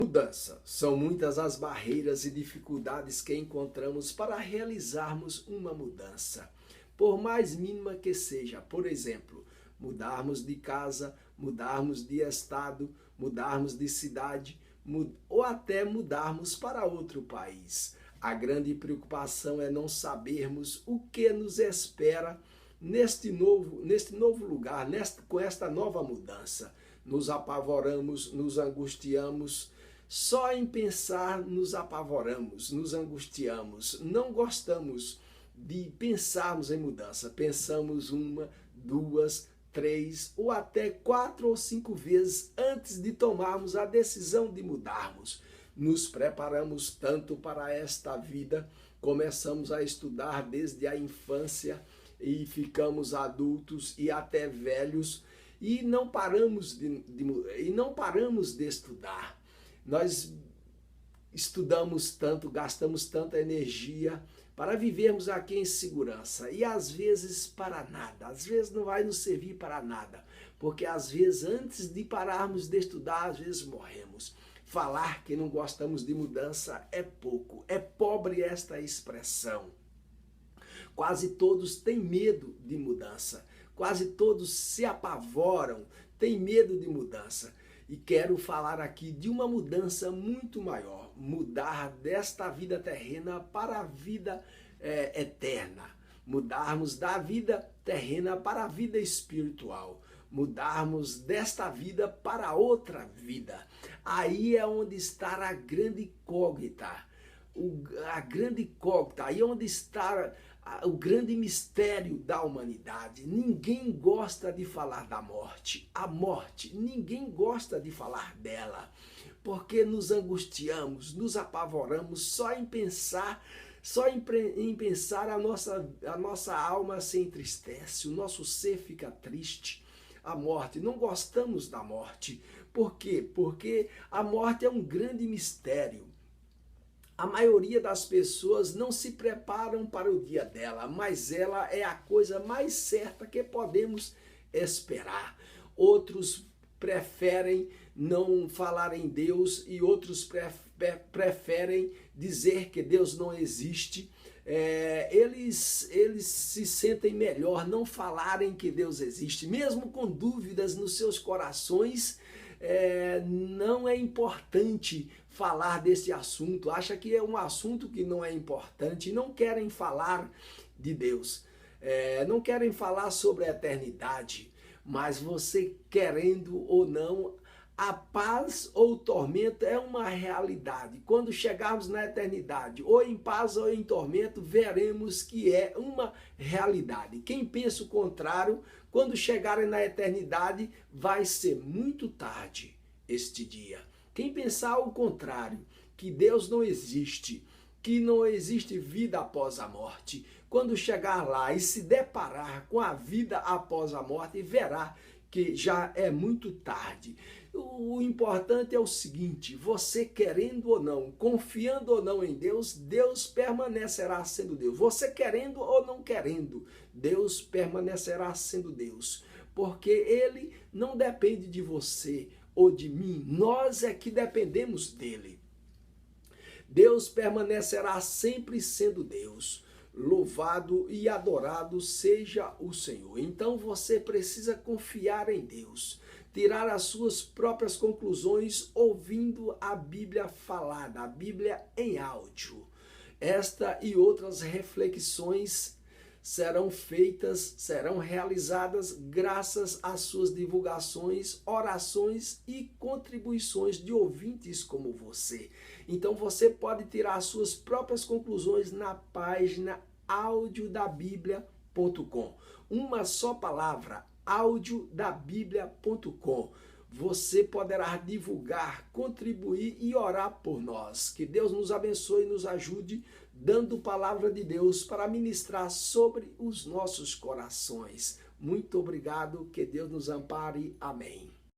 Mudança. São muitas as barreiras e dificuldades que encontramos para realizarmos uma mudança. Por mais mínima que seja, por exemplo, mudarmos de casa, mudarmos de estado, mudarmos de cidade, ou até mudarmos para outro país. A grande preocupação é não sabermos o que nos espera neste novo lugar, com esta nova mudança. Nos apavoramos, nos angustiamos. Só em pensar nos apavoramos, nos angustiamos. Não gostamos de pensarmos em mudança. Pensamos uma, duas, três ou até 4 ou 5 vezes antes de tomarmos a decisão de mudarmos. Nos preparamos tanto para esta vida, começamos a estudar desde a infância e ficamos adultos e até velhos e não paramos de estudar. Nós estudamos tanto, gastamos tanta energia para vivermos aqui em segurança e às vezes para nada, às vezes não vai nos servir para nada, porque às vezes antes de pararmos de estudar, às vezes morremos. Falar que não gostamos de mudança é pouco, é pobre esta expressão. Quase todos têm medo de mudança, quase todos se apavoram, têm medo de mudança. E quero falar aqui de uma mudança muito maior, mudar desta vida terrena para a vida eterna, mudarmos da vida terrena para a vida espiritual, mudarmos desta vida para outra vida. Aí é onde está a grande incógnita, aí é onde está o grande mistério da humanidade. Ninguém gosta de falar da morte. A morte, ninguém gosta de falar dela, porque nos angustiamos, nos apavoramos só em pensar a nossa alma se entristece, o nosso ser fica triste. A morte, não gostamos da morte. Por quê? Porque a morte é um grande mistério. A maioria das pessoas não se preparam para o dia dela, mas ela é a coisa mais certa que podemos esperar. Outros preferem não falar em Deus e outros preferem dizer que Deus não existe. Eles se sentem melhor não falarem que Deus existe, mesmo com dúvidas nos seus corações. Não é importante falar desse assunto, acha que é um assunto que não é importante, não querem falar de Deus, não querem falar sobre a eternidade, mas você querendo ou não, a paz ou o tormento é uma realidade. Quando chegarmos na eternidade, ou em paz ou em tormento, veremos que é uma realidade. Quem pensa o contrário, quando chegarem na eternidade, vai ser muito tarde este dia. Quem pensar o contrário, que Deus não existe, que não existe vida após a morte, quando chegar lá e se deparar com a vida após a morte, verá que já é muito tarde. O importante é o seguinte: você querendo ou não, confiando ou não em Deus, Deus permanecerá sendo Deus. Você querendo ou não querendo, Deus permanecerá sendo Deus. Porque Ele não depende de você ou de mim, nós é que dependemos dEle. Deus permanecerá sempre sendo Deus. Louvado e adorado seja o Senhor. Então você precisa confiar em Deus, tirar as suas próprias conclusões ouvindo a Bíblia falada, a Bíblia em áudio. Esta e outras reflexões serão realizadas graças às suas divulgações, orações e contribuições de ouvintes como você. Então você pode tirar as suas próprias conclusões na página audiodabiblia.com. Uma só palavra, audiodabiblia.com. Você poderá divulgar, contribuir e orar por nós. Que Deus nos abençoe e nos ajude, dando palavra de Deus para ministrar sobre os nossos corações. Muito obrigado, que Deus nos ampare. Amém.